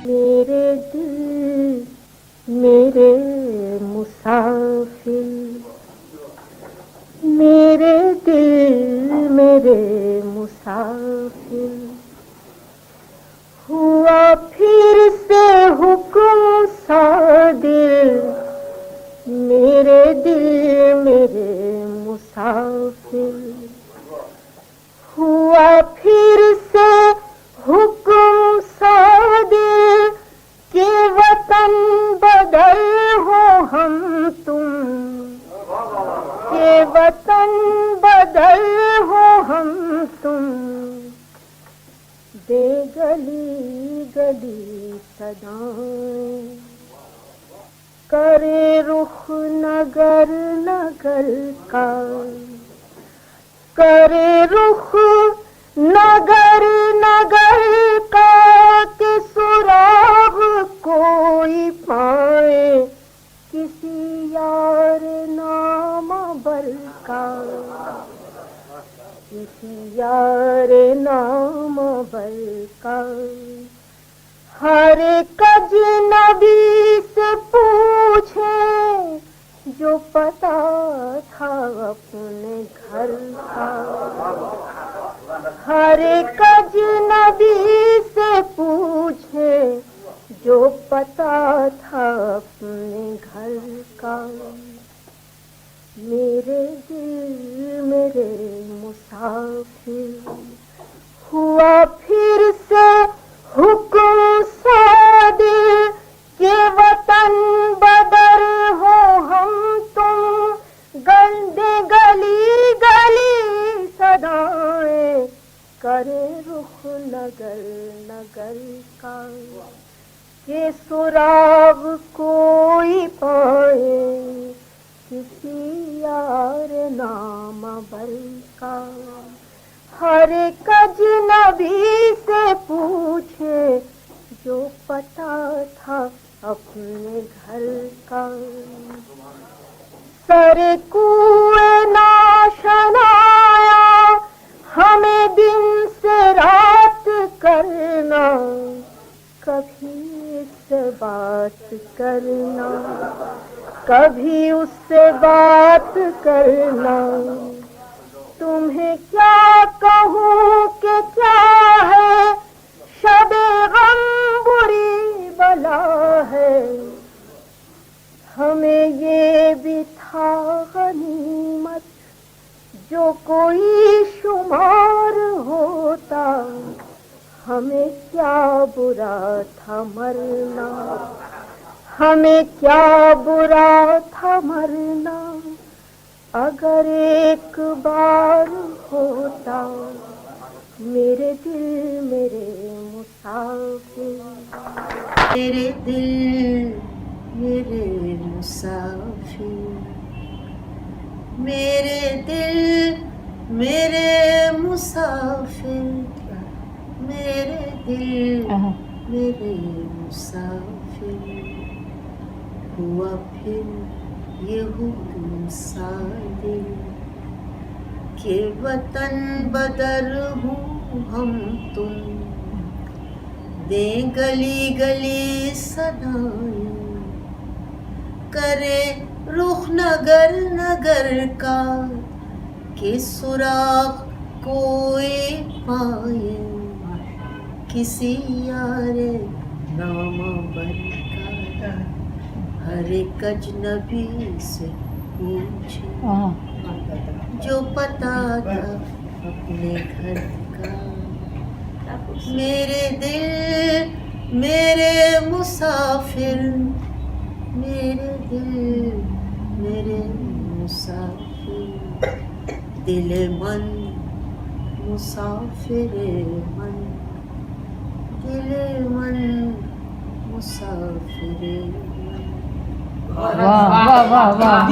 मेरे दिल मेरे मुसाफिर, मेरे दिल मेरे मुसाफिर, हुआ फिर से हुक्म सादिर, मेरे दिल मेरे मुसाफिर, हुआ फिर से हुक्म सादिर के वतन बदल हो हम तुम, के वतन बदल हो हम तुम, दे गली गली सदाएं, करे रुख नगर नगर का, करे रुख नगर नगर का, के सुराग कोई पाए किसी यार नाम बर का, किसी यार नाम बर का। हर एक अजनबी से पूछे जो पता था अपने घर का, हर एक अजनबी से पूछे जो पता था अपने घर का। मेरे दिल मेरे मुसाफिर, हुआ फिर से हुक्म सादिर के वतन बदर हो हम तुम, गंदे गली गली सदाएं, करे रुख नगर नगर का, के सुराग कोई पाए किसी यार नाम बर का। हर एक अजनबी से पूछे जो पता था अपने घर का। सर कुए नाशनाया हमें दिन से रात करना, कभी इससे बात करना, कभी उससे बात करना। तुम्हें क्या कहूँ कि क्या है शबे गम बुरी बला है, हमें ये भी था गनीमत जो कोई शुमार होता, हमें क्या बुरा था मरना, हमें क्या बुरा था मरना, अगर एक बार होता। मेरे दिल मेरे मुसाफिर, मेरे दिल मेरे मुसाफिर, मेरे दिल मेरे मुसाफिर, मेरे दिल मेरे मुसाफिर, हुआ फिर ये हुक्म सादिर के वतन बदर हूँ हम तुम, दे गली गली सदाएं, करे रुख नगर नगर का, के सुराग कोई पाए किसी यार नाम बर का। हर एक अजनबी से पूछे जो पता था अपने घर का। मेरे दिल मेरे मुसाफिर, मेरे दिल मेरे मुसाफिर, दिल मन मुसाफिर मन, दिल मन मुसाफिर मन। वाह वाह वाह वाह।